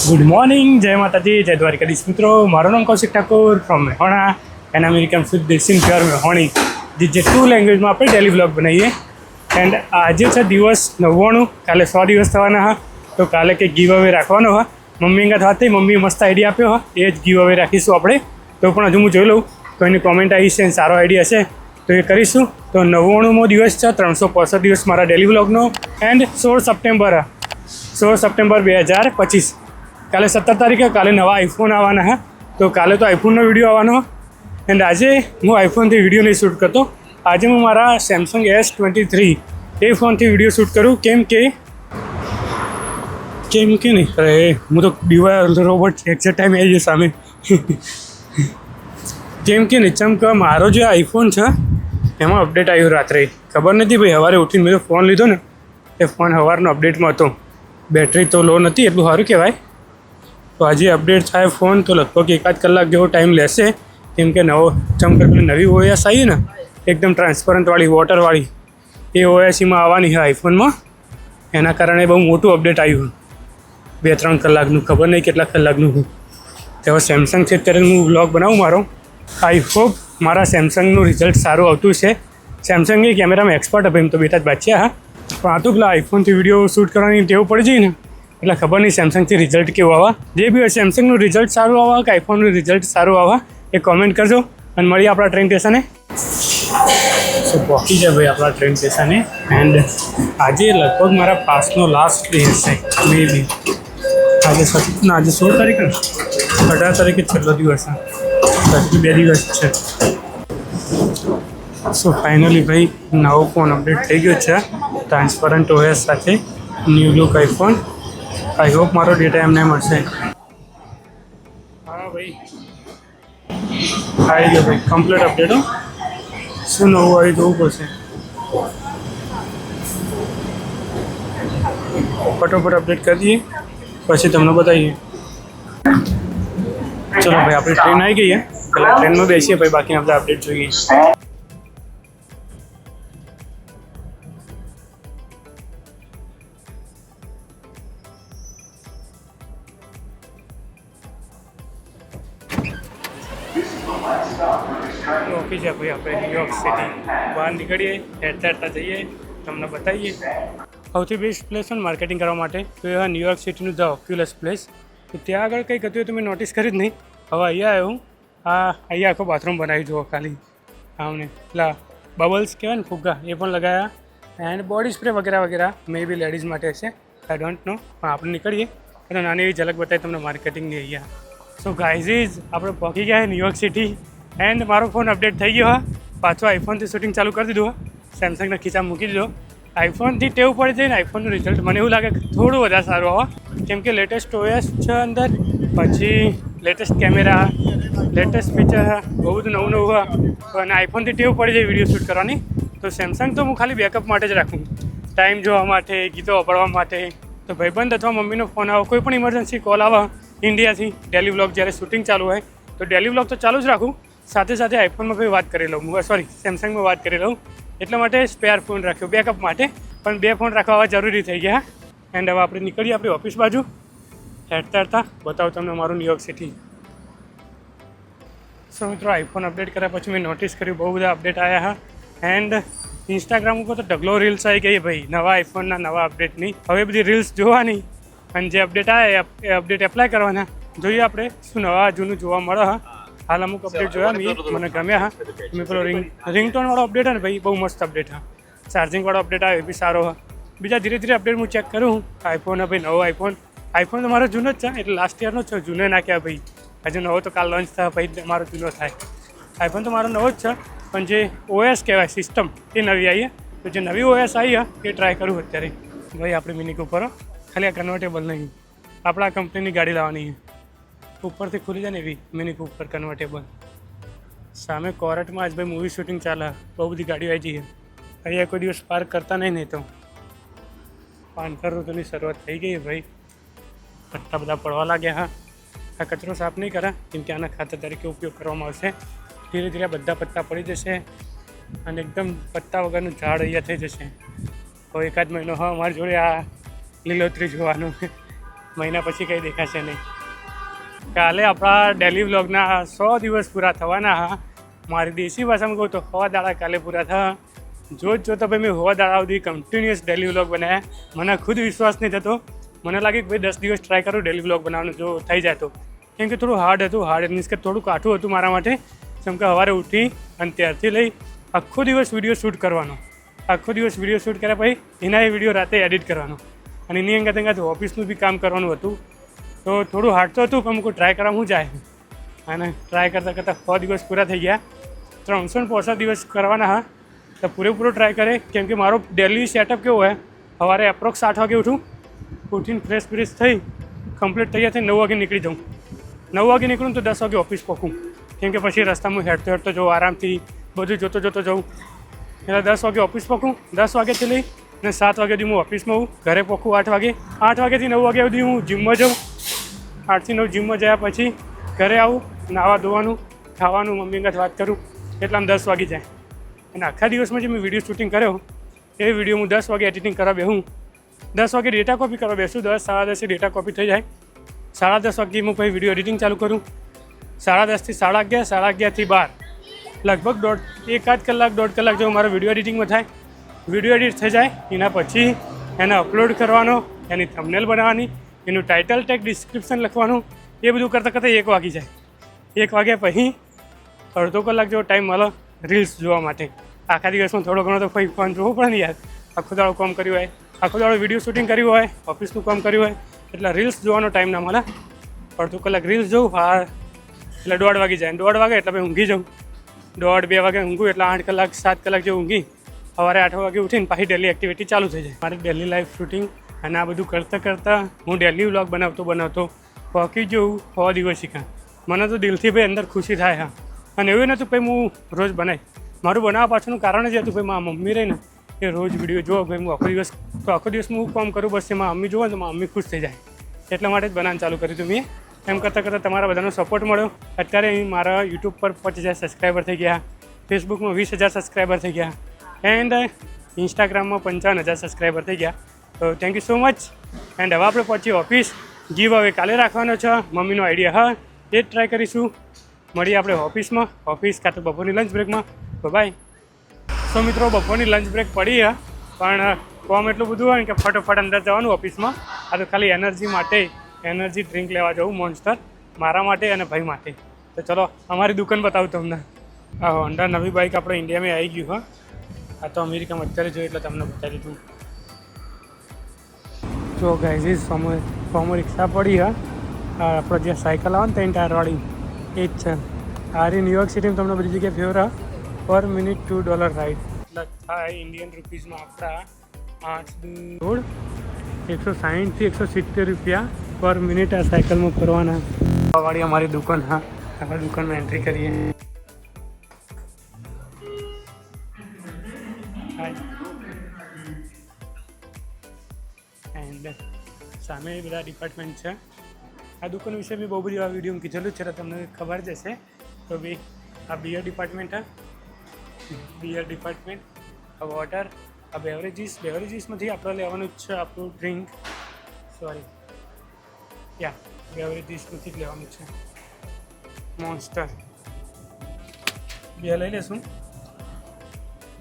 Good morning, જય માતાજી, જય દ્વારકાધીશ મિત્રો. મારું નામ Kaushik Thakor from મેહોણા and American food દેશી પ્યોર મેહોણી, જે ટુ લેંગ્વેજમાં આપણે ડેલી વ્લોગ બનાવીએ. એન્ડ આજે છે દિવસ 99, કાલે 100 દિવસ થવાના હા. તો કાલે કંઈક ગીવ અવે રાખવાનો હા. મમ્મી અંગત વાત થઈ, મમ્મીએ મસ્ત આઈડિયા આપ્યો હા, એ જ ગીવ અવે રાખીશું આપણે. તો પણ હજુ હું જોઈ લઉં તો એની કોમેન્ટ આવી છે, સારો આઈડિયા હશે તો એ કરીશું. તો 99મો દિવસ છે, 365 દિવસ મારા ડેલી વ્લોગનો. એન્ડ 16 સપ્ટેમ્બર 2025, કાલે 17 તારીખે, કાલે નવા આઈફોન આવવાના હા. તો કાલે તો આઈફોનનો વિડીયો આવવાનો. એન્ડ આજે હું આઈફોનથી વિડીયો નહીં શૂટ કરતો. આજે હું મારા સેમસંગ S23 એ ફોનથી વિડીયો શૂટ કરું. કેમ કે નહીં અરે હું તો ડીવાય રોબોટ એક્ઝેક્ટ ટાઈમ આવી જાય સામે. કેમ કે નહીં, ચમક મારો જે આઈફોન છે એમાં અપડેટ આવ્યું રાત્રે. ખબર નથી ભાઈ, સવારે ઉઠીને મેં ફોન લીધો ને, એ ફોન સવારનો અપડેટમાં હતો. બેટરી તો લો નથી, એટલું સારું કહેવાય. તો આજે અપડેટ થાય ફોન તો લગભગ 1-8 કલાક જેવો ટાઈમ લેશે. કેમ કે નવી ઓએસ આવી ને, એકદમ ટ્રાન્સપરન્ટવાળી, વોટરવાળી, એ ઓએસમાં આવવાની છે આઈફોનમાં. એના કારણે બહુ મોટું અપડેટ આવ્યું, 2-3 કલાકનું, ખબર નહીં કેટલા કલાકનું. તો સેમસંગ છે અત્યારે હું વ્લોગ બનાવું મારો. આઈ હોપ મારા સેમસંગનું રિઝલ્ટ સારું આવતું છે. સેમસંગ એ કેમેરામાં એક્સપર્ટ હવે, એમ તો બેટા જ બાદશાહ હા. પણ આ તો પેલા આઈફોનથી વિડીયો શૂટ કરવાની ટેવ પડી જાય ને, એટલે ખબર નહીં સેમસંગથી રિઝલ્ટ કેવું આવવા. જે બી હોય સેમસંગનું રિઝલ્ટ સારું આવવા કે આઈફોનનું રિઝલ્ટ સારું આવવા એ કોમેન્ટ કરજો. અને મળીએ આપણા ટ્રેન સ્ટેશને. તો પહોંચી જાય ભાઈ આપણા ટ્રેન સ્ટેશને. એન્ડ આજે લગભગ મારા પાસનો લાસ્ટ ડે હશે મે બી. આજે 16 તારીખ ને, 18 તારીખે છેલ્લો દિવસ છે. હજુ 2 દિવસ છે. સો ફાઇનલી ભાઈ નવો ફોન અપડેટ થઈ ગયો છે, ટ્રાન્સપરન્ટ ઓએસ સાથે, new look iPhone. I hope મારો ડેટા એમને મળશે. હા ભાઈ આવી ગયો ભાઈ, કમ્પ્લીટ અપડેટ. શું નવું આવી જોવું પડશે. ફટોફટ અપડેટ કરી દઈએ, પછી તમને બતાવીએ. ચલો ભાઈ, આપણી ટ્રેન આવી ગઈ છે. પહેલાં ટ્રેનમાં બેસીએ, ભાઈ બાકીના બધા અપડેટ જોઈએ. ઓકે છે ભાઈ, આપણે ન્યુયોર્ક સિટી બહાર નીકળીએ, હેરતા જઈએ, તમને બતાવીએ. સૌથી બેસ્ટ પ્લેસ હોય માર્કેટિંગ કરવા માટે તો એ ન્યુયોર્ક સિટીનું ધ ઓક્યુલસ પ્લેસ. તો ત્યાં આગળ કંઈક હતું તો મેં નોટિસ કરી જ નહીં. હવે અહીંયા આવ્યો હું. અહીંયા આખો બાથરૂમ બનાવી જુઓ ખાલી. આમને પેલા બબલ્સ કહેવાય ને, ફુગ્ગા, એ પણ લગાવ્યા. એન્ડ બોડી સ્પ્રે વગેરે મે બી લેડીઝ માટે હશે, આઈ ડોન્ટ નો. પણ આપણે નીકળીએ અને નાની એવી ઝલક બતાવી તમને માર્કેટિંગની અહીંયા. સો ગાઈઝ આપણે પહોંચી ગયા ન્યુયોર્ક સિટી. એન્ડ મારો ફોન અપડેટ થઈ ગયો હા. પાછો આઈફોનથી શૂટિંગ ચાલુ કરી દીધું હા. સેમસંગના ખીચામાં મૂકી દીધો. આઈફોનથી ટેવ પડી જાય ને, આઈફોનનું રિઝલ્ટ મને એવું લાગે થોડું વધારે સારું આવે. કેમ કે લેટેસ્ટ ઓએસ છે અંદર, પછી લેટેસ્ટ કેમેરા, લેટેસ્ટ ફીચર, બહુ બધું નવું હા. અને આઈફોનથી ટેવ પડી જાય વિડીયો શૂટ કરવાની. તો સેમસંગ તો હું ખાલી બેકઅપ માટે જ રાખું, ટાઈમ જોવા માટે, ગીતો વાપરવા માટે. તો ભાઈબંધ અથવા મમ્મીનો ફોન આવે, કોઈ પણ ઇમરજન્સી કોલ આવે ઇન્ડિયાથી, ડેલી વ્લોગ જ્યારે શૂટિંગ ચાલુ હોય તો ડેલી વ્લોગ તો ચાલુ જ રાખું. સાથે સાથે આઈફોનમાં ભાઈ વાત કરી લઉં, સેમસંગમાં વાત કરી લઉં. એટલા માટે સ્પેર ફોન રાખ્યો બેકઅપ માટે. પણ 2 ફોન રાખવા જરૂરી થઈ ગયા. એન્ડ હવે આપણે નીકળીએ આપણી ઓફિસ બાજુ. હેરતા બતાવું તમને મારું ન્યુયોર્ક સિટી. સો મિત્રો, આઈફોન અપડેટ કર્યા પછી મેં નોટિસ કર્યું બહુ બધા અપડેટ આવ્યા હા. એન્ડ ઇન્સ્ટાગ્રામ ઉપર તો ઢગલો રીલ્સ આવી ગઈ ભાઈ નવા આઈફોનના, નવા અપડેટની. હવે બધી રીલ્સ જોવાની અને જે અપડેટ આવે એ અપડેટ એપ્લાય કરવાના. જોઈએ આપણે શું નવા જૂનું જોવા મળે હા. હાલ અમુક અપડેટ જોયા મને ગમ્યા હા. મેં પેલો રિંગટોનવાળો અપડેટ હા ને ભાઈ, બહુ મસ્ત અપડેટ હા. ચાર્જિંગવાળો અપડેટ આવે એ બી સારો હા. બીજા ધીરે ધીરે અપડેટ હું ચેક કરું. આઈફોન ભાઈ નવો આઈફોન તો મારો જૂનો જ છે, એટલે લાસ્ટ યરનો જ છે, જૂનો નાખ્યા ભાઈ. હજુ નવો તો કાલ લોન્ચ થાય ભાઈ, મારો જૂનો થાય. આઈફોન તો મારો નવો જ છે, પણ જે ઓએસ કહેવાય સિસ્ટમ એ નવી આવી. તો જે નવી ઓએસ આવી એ ટ્રાય કરું અત્યારે. ભાઈ આપણે મિની કૂપર, ખાલી આ કન્વર્ટેબલ નહીં, આપણા કંપનીની ગાડી લાવવાની છે. ઉપરથી ખુલી જાય ને એવી મિની કૂપર કન્વર્ટેબલ. સામે કોર્ટમાં આજ ભાઈ મૂવી શૂટિંગ ચાલે, બહુ બધી ગાડીઓ આવી જઈએ. અહીંયા કોઈ દિવસ પાર્ક કરતા નહીં તો 500 ઋતુની શરૂઆત થઈ ગઈ ભાઈ. પત્તા બધા પડવા લાગ્યા હા. આ કચરો સાફ નહીં કરે, કેમ કે આના ખાતર તરીકે ઉપયોગ કરવામાં આવશે. ધીરે ધીરે બધા પત્તા પડી જશે અને એકદમ પત્તા વગરનું ઝાડ અહીંયા થઈ જશે. તો 1-8 મહિનો હા અમારી જોડે આ લીલોતરી જોવાનું. મહિના પછી કંઈ દેખાશે નહીં. કાલે આપણા ડેલી વ્લોગના 100 દિવસ પૂરા થવાના હા. મારી દેશી ભાષામાં કહું તો 100 દાડા કાલે પૂરા થયા. જો તો ભાઈ મેં 100 દાડા સુધી કન્ટિન્યુઅસ ડેલી વ્લોગ બનાવ્યા. મને ખુદ વિશ્વાસ નહીં થતો. મને લાગે કે ભાઈ 10 દિવસ ટ્રાય કરું ડેલી વ્લોગ બનાવવાનું, જો થઈ જાય તો. કેમ કે થોડું હાર્ડ હતું, હાર્ડ મીન્સ કે થોડું કાઠું હતું મારા માટે. જેમ કે સવારે ઉઠી અને ત્યારથી લઈ આખો દિવસ વિડીયો શૂટ કરવાનો. આખો દિવસ વિડીયો શૂટ કર્યા પછી એના એ વિડીયો રાતે એડિટ કરવાનો અને એની અંગત ઓફિસનું બી કામ કરવાનું હતું. તો થોડું હાર્ડ તો હતું, પણ અમુક ટ્રાય કરવા હું જાય. અને ટ્રાય કરતાં 100 દિવસ પૂરા થઈ ગયા. 365 દિવસ કરવાના હા. તો પૂરેપૂરો ટ્રાય કરે. કેમ કે મારો ડેલી સેટઅપ કેવો હોય, સવારે એપ્રોક્સ 8 વાગે ઉઠું, ઉઠીને ફ્રેશ થઈ કમ્પ્લીટ તૈયાર થઈ 9 વાગે નીકળી જાઉં. 9 વાગે નીકળું તો 10 વાગે ઓફિસ પહોંચું. કેમ કે પછી રસ્તામાં હેડતો જાઉં, આરામથી બધું જોતો જાઉં. એટલે 10 વાગે ઓફિસ પહોંચું. 10 વાગ્યાથી લઈ ને 7 વાગ્યા સુધી હું ઓફિસમાં હોઉં. ઘરે પહોંચું 8 વાગે. 8 વાગ્યાથી 9 વાગ્યા સુધી હું જીમમાં જાઉં. 8 થી 9 જીમમાં ગયા પછી ઘરે આવું, નાવા ધોવાનું, ખાવાનું, મમ્મી સાથે વાત કરું, એટલામાં 10 વાગી જાય. અને આખા દિવસમાં જે મેં વિડીયો શૂટિંગ કર્યો એ વિડીયો હું 10 વાગે એડિટિંગ કરવા બેસું. 10 વાગે ડેટા કોપી કરવા બેસું. 10 સાડા 10 ડેટા કોપી થઈ જાય. 10:30 વાગે હું પછી વિડીયો એડિટિંગ ચાલુ કરું. 10:30 થી 11:30, 11:30 થી 12, લગભગ 1.5 કલાક 1.5 કલાક જેવો મારો વિડીયો એડિટિંગમાં થાય. વિડીયો એડિટ થઈ જાય એના પછી એને અપલોડ કરવાનો, એની થંબનેલ બનાવવાની, એનું ટાઇટલ ટેગ, ડિસ્ક્રિપ્શન લખવાનું, એ બધું કરતાં 1 વાગી જાય. 1 વાગ્યા પછી અડધો કલાક જેવો ટાઈમ મળે રીલ્સ જોવા માટે. આખા દિવસમાં થોડો ઘણો તો ફોન જોવો પડે ને યાર. આખો દાડો કામ કર્યું હોય, આખો દાડો વિડીયો શૂટિંગ કર્યું હોય, ઓફિસનું કામ કર્યું હોય, એટલે રીલ્સ જોવાનો ટાઈમ ના મળે. અડધો કલાક રીલ્સ જોઉં હા, એટલે 1:30 વાગી જાય. 1:30 વાગે એટલે ભાઈ ઊંઘી જાઉં. 1:30-2 વાગે ઊંઘું એટલે 8 કલાક 7 કલાક જેવું ઊંઘી સવારે 8 વાગે ઉઠીને પાછી ડેલી એક્ટિવિટી ચાલુ થઈ જાય. મારી ડેલી લાઈફ શૂટિંગ અને આ બધું કરતાં હું ડેલી વ્લોગ બનાવતો પહોંચી જઉં 100 દિવસ શીખા. મને તો દિલથી ભાઈ અંદર ખુશી થાય હા. અને એવું નહોતું ભાઈ હું રોજ બનાવી. મારું બનાવવા પાછળનું કારણ જ હતું ભાઈ મારા મમ્મી રહી ને એ રોજ વિડીયો જોવો. ભાઈ હું આખો દિવસ હું કામ કરું, બસ એમાં મમ્મી જોવો ને તો મારા મમ્મી ખુશ થઈ જાય. એટલા માટે જ બનાવવાનું ચાલુ કર્યું હતું મેં. એમ કરતાં તમારા બધાનો સપોર્ટ મળ્યો. અત્યારે મારા યુટ્યુબ પર 50,000 સબસ્ક્રાઈબર થઈ ગયા, ફેસબુકમાં 20,000 સબસ્ક્રાઈબર થઈ ગયા, એન્ડ ઇન્સ્ટાગ્રામમાં 55,000 સબસ્ક્રાઈબર થઈ ગયા. તો thank you so much. And હવે આપણે પહોંચી ઓફિસ. ગીવ હવે કાલે રાખવાનો છે. મમ્મીનો આઈડિયા હા, એ જ ટ્રાય કરીશું. મળીએ આપણે ઓફિસમાં, ઓફિસ કાં તો બપોરની લંચ બ્રેકમાં. બાય. સો મિત્રો, બપોરની લંચ બ્રેક પડી છે, પણ કામ એટલું બધું હોય ને કે ફટોફટ અંદર જવાનું ઓફિસમાં. આ તો ખાલી એનર્જી માટે એનર્જી ડ્રિંક લેવા જવું, મોન્સ્ટર, મારા માટે અને ભાઈ માટે. તો ચલો અમારી દુકાન બતાવું તમને. આ હોન્ડા નવી બાઇક આપણે ઇન્ડિયામાં આવી ગયું હા. આ તો અમેરિકામાં અત્યારે જોયું એટલે તમને બતાવી દીધું. જો ગાઈઝ ફોર્મો રિક્ષા પડી હા. આપણે જે સાયકલ આવે ને 3 ટાયરવાળી એ જ છે. આ ન્યુયોર્ક સિટીમાં તમને બધી જગ્યાએ ફેવર પર મિનિટ $2 રાઈડ. એટલે થાય ઇન્ડિયન રૂપીઝમાં આપણા 160 થી 170 રૂપિયા પર મિનિટ આ સાયકલમાં ફરવાના. વાળી અમારી દુકાન હા. આપણે દુકાનમાં એન્ટ્રી કરીએ. એન્ડ સામે બધા ડિપાર્ટમેન્ટ છે. આ દુકાન વિશે બી બહુ બધી આ વિડીયોમાં કીધેલું છે, તમને ખબર જ હશે. તો બી આ બિયર ડિપાર્ટમેન્ટ હા, બિયર ડિપાર્ટમેન્ટ. આ વોટર, આ બેવરેજીસમાંથી આપણે લેવાનું જ છે આપણું ડ્રિંક. બેવરેજીસમાંથી જ લેવાનું છે. મોન્સ્ટર બે લઈ લેશું.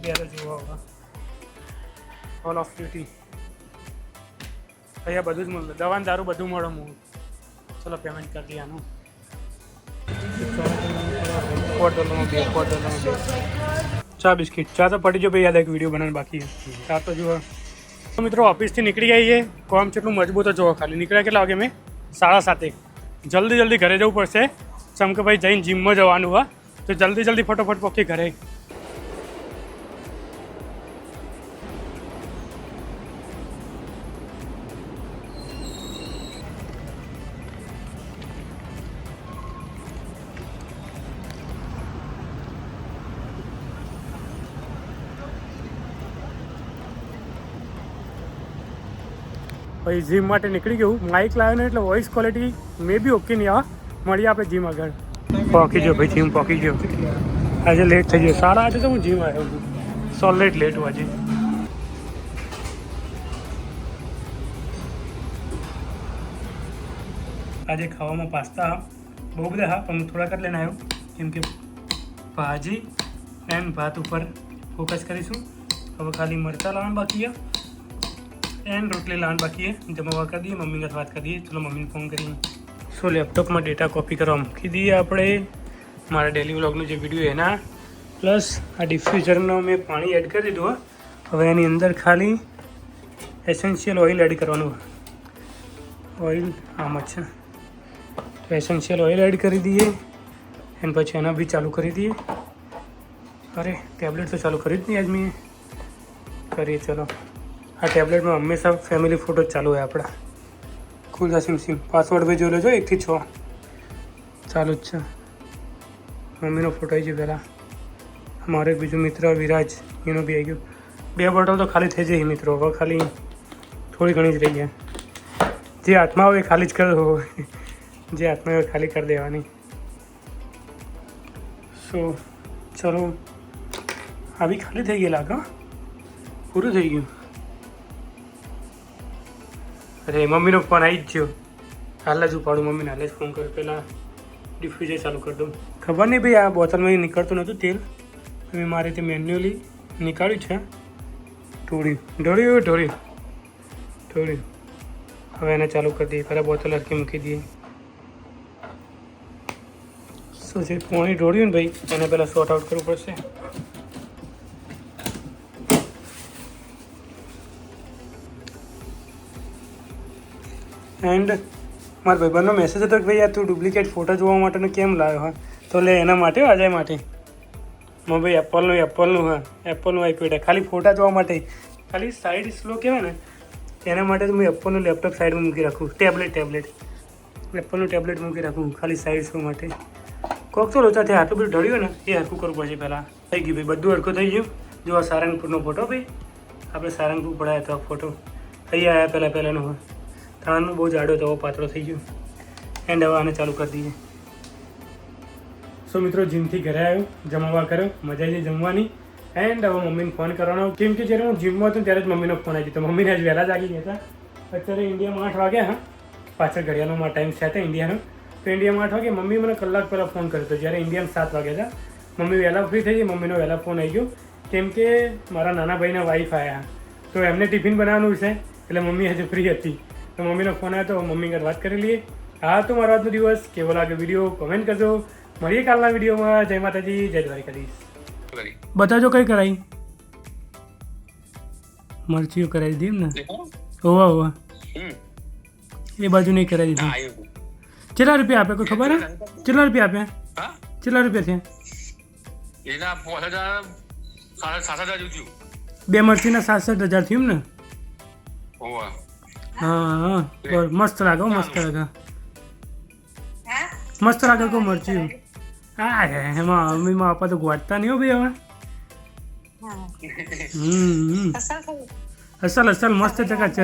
બે જુઓ હવે કોલ ઓફ ડ્યુટી. અહીંયા બધું જ મળે, દવા દારૂ બધું મળે. હું ચલો પેમેન્ટ કરી દઈએ આનું. ચા બિસ્કિટ. ચા તો પડી જો ભાઈ, યાદ એક વિડીયો બનાવવાનું બાકી છે. ચા તો જુઓ મિત્રો. ઓફિસથી નીકળી આવીએ. કામ કેટલું મજબૂત જોવો. ખાલી નીકળ્યા કેટલા વાગે મેં? 7:30. જલ્દી ઘરે જવું પડશે. ચમકે ભાઈ જઈને જીમમાં જવાનું હા. તો જલ્દી ફટોફટ પહોંચી ઘરે. પછી જીમ માટે નીકળી ગયું. માઇક લાવ્યો ને એટલે વોઇસ ક્વોલિટી મે બી ઓકે નહીં આવે. મળીએ આપણે જીમ આગળ. પહોંચી ગયો ભાઈ, જીમ પહોંચી ગયો. આજે લેટ થઈ ગયો. 8:30 તો હું જીમ આવ્યો છું. સોલિડ લેટ હું આજે. આજે ખાવામાં પાસ્તા બહુ બધા હા પણ હું થોડાક જ લઈને આવ્યો કેમ કે ભાજી એન્ડ ભાત ઉપર ફોકસ કરીશું. હવે ખાલી મરચાં લાવવાનું બાકી છે એન્ડ રોટલી લાવવાનું બાકી છે. જમવા કરી દઈએ, મમ્મી સાથે વાત કરીએ. ચલો મમ્મીને ફોન કરીએ. સો લેપટોપમાં ડેટા કોપી કરવા મૂકી દઈએ આપણે મારા ડેલી વ્લોગનું જે વિડીયો એના પ્લસ આ ડિફ્યુઝરનો મેં પાણી એડ કરી દીધું. હવે એની અંદર ખાલી એસેન્શિયલ ઓઇલ એડ કરવાનું. ઓઇલ આમ જ છે તો એસેન્શિયલ ઓઇલ એડ કરી દઈએ એન્ડ પછી એના બી ચાલુ કરી દઈએ. અરે ટેબ્લેટ તો ચાલુ કરી જ નહીં આજ મેં કરીએ. ચલો આ ટેબ્લેટમાં હંમેશા ફેમિલી ફોટો જ ચાલુ હોય આપણા. ખુલ્લા સિમ પાસવર્ડ ભાઈ જોઈ લેજો 1 થી 6 ચાલુ જ છે. મમ્મીનો ફોટો આવી ગયો પહેલાં. મારો એક બીજો મિત્ર વિરાજ એનો બી આવી ગયો. 2 બોટલ તો ખાલી થઈ જાય મિત્રો. હવે ખાલી થોડી ઘણી જ રહી ગયા. જે હાથમાં આવે ખાલી જ કરી દો. જે હાથમાં આવે ખાલી કરી દેવાની. સો ચલો આવી ખાલી થઈ ગયેલા કા પૂરું થઈ ગયું. અરે મમ્મીનો ફોન આવી જ ગયો. હાલ જ ઉપાડું મમ્મીને હાલ જ ફોન કર્યો. પહેલાં ડિફ્યુઝર ચાલુ કરી દઉં. ખબર નહીં ભાઈ આ બોટલમાં નીકળતું નહોતું તેલ. મેં મારે તે મેન્યુઅલી નીકાળ્યું છે. ઢોળ્યું. હવે એને ચાલુ કરી દઈએ. પહેલાં બોટલ હરકી મૂકી દઈએ. શું છે પાણી ઢોળ્યું ને ભાઈ એને પહેલાં શોર્ટ આઉટ કરવું પડશે. એન્ડ મારા ભાઈબંધનો મેસેજ હતો કે ભાઈ યાર તું ડુપ્લિકેટ ફોટો જોવા માટેનો કેમ લાવ્યો હા તો લે એના માટે અજય માટે. ભાઈ એપલનું હા એપલનું આઈપ્યું ખાલી ફોટા જોવા માટે. ખાલી સાઈડ સ્લો કહેવાય ને એના માટે તો હું એપલનું લેપટોપ સાઈડમાં મૂકી રાખું. ટેબ્લેટ એપલનું ટેબ્લેટ મૂકી રાખું ખાલી સાઈડ શો માટે. કોક તો લોચા થયા આટલું બધું ઢળ્યું ને એ હરખું કરવું પડશે પહેલાં. થઈ ગયું ભાઈ બધું હરખું થઈ ગયું. જો આ સારંગપુરનો ફોટો ભાઈ આપણે સારંગપુર પડાયો હતો આ ફોટો અહીંયા આવ્યા પહેલાંનો હોય. ત્રણનું બહુ જાડો હતો પાતળો થઈ ગયો. એન્ડ હવે આને ચાલુ કરી દઈએ. સો મિત્રો જીમથી ઘરે આવ્યો જમવા કર્યો મજા આવી જમવાની. એન્ડ હવે મમ્મીને ફોન કરવાનો કેમ કે જ્યારે હું જીમમાં હતો ત્યારે જ મમ્મીનો ફોન આવી ગયો. મમ્મીને આજ વહેલા જાગી ગયા હતા. અત્યારે ઇન્ડિયામાં 8 વાગ્યા હા પાછળ ઘડિયાળનો ટાઈમ છે હતા ઇન્ડિયાનો. તો ઇન્ડિયામાં 8 વાગે મમ્મી મને કલાક પહેલાં ફોન કર્યો હતો જ્યારે ઇન્ડિયામાં 7 વાગ્યા હતા. મમ્મી વહેલા ફ્રી થઈ ગઈ. મમ્મીનો વહેલા ફોન આવી ગયો કેમ કે મારા નાના ભાઈના વાઈફ આવ્યા તો એમને ટિફિન બનાવવાનું છે એટલે મમ્મી હજુ ફ્રી હતી. તો મમ્મીનો ફોન આવ્યો તો મમ્મી સાથે વાત કરી લઈએ. હા તો મારો આજનો દિવસ કેવો લાગે વિડીયો કોમેન્ટ કરજો. મળીએ કાલના વિડીયોમાં. જય માતાજી જય દ્વારકાધીશ. બતાજો કઈ કરાવી મરચીઓ કરાવી દીધી ને હોવા એ બાજુ નહીં કરાવી દીધી. કેટલા રૂપિયા આપે કોઈ ખબર હે? કેટલા રૂપિયા આપ્યા? કેટલા રૂપિયા થયા? 2 મરચીના 67,000 થયું ને? હા મસ્ત લાગે મસ્ત લાગે કહું મરચી. હા એમાં મમ્મીમાં આપા તો ગોટતા નહીં હો ભાઈ હવે. અસલ મસ્ત ચકાચક.